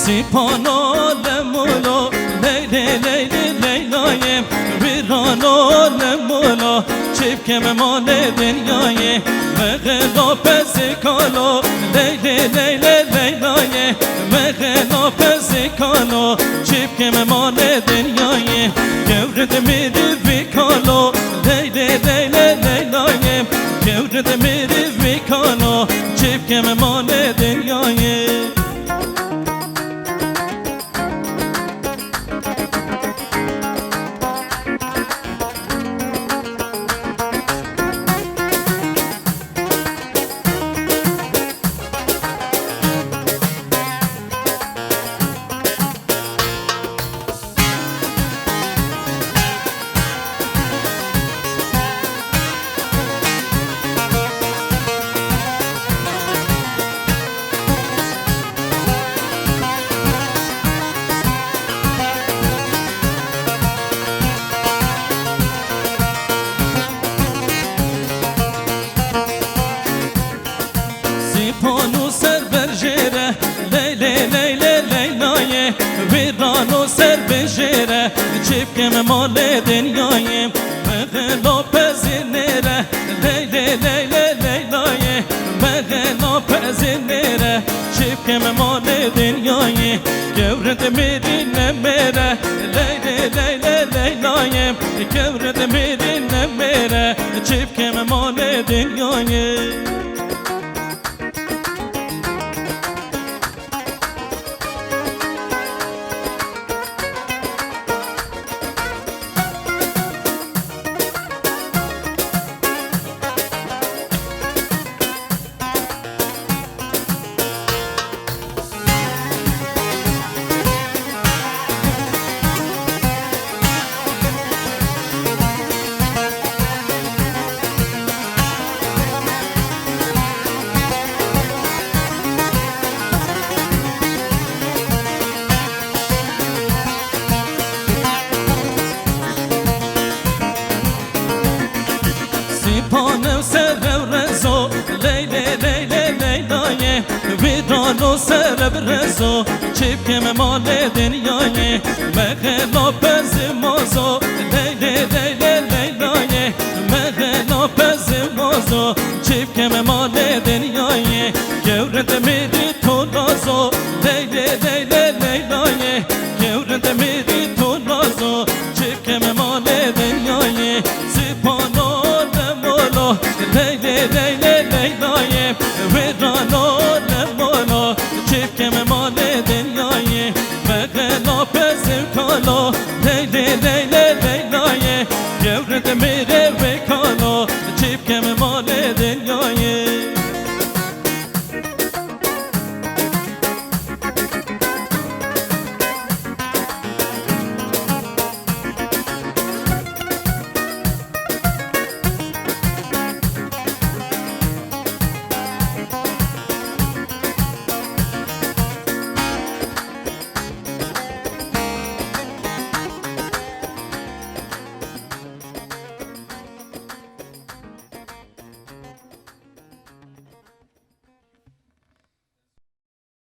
سیپانا لمولا لیلی لیلی لیلای ویرانا لمولا چیپ کم مال دنیای مغلا پزیکالا لیلی لیلی لیلای مغلا پزیکالا چیپ کم مال دنیای گورد میری ویکالا لیلی لیلی لیلای گورد میری ویکالا چیپ کم مال دنیای سیپانو سر برجره لیلی لیلی لیلای ویرانو سر بجره چیپ کم مال دنیای مغلا پزینره لیلی لیلی لیلای مغلا پزینره چیپ کم مال دنیای گورد میری نمیره لیلی لیلی لیلای گورد میری نمیره چیپ کم مال دنیای سیپانو سر برزو لیلی لیلی لیلای ویرانو سر برزو چیپ کم مال دنیای مغلا پز موزو لیلی لیلی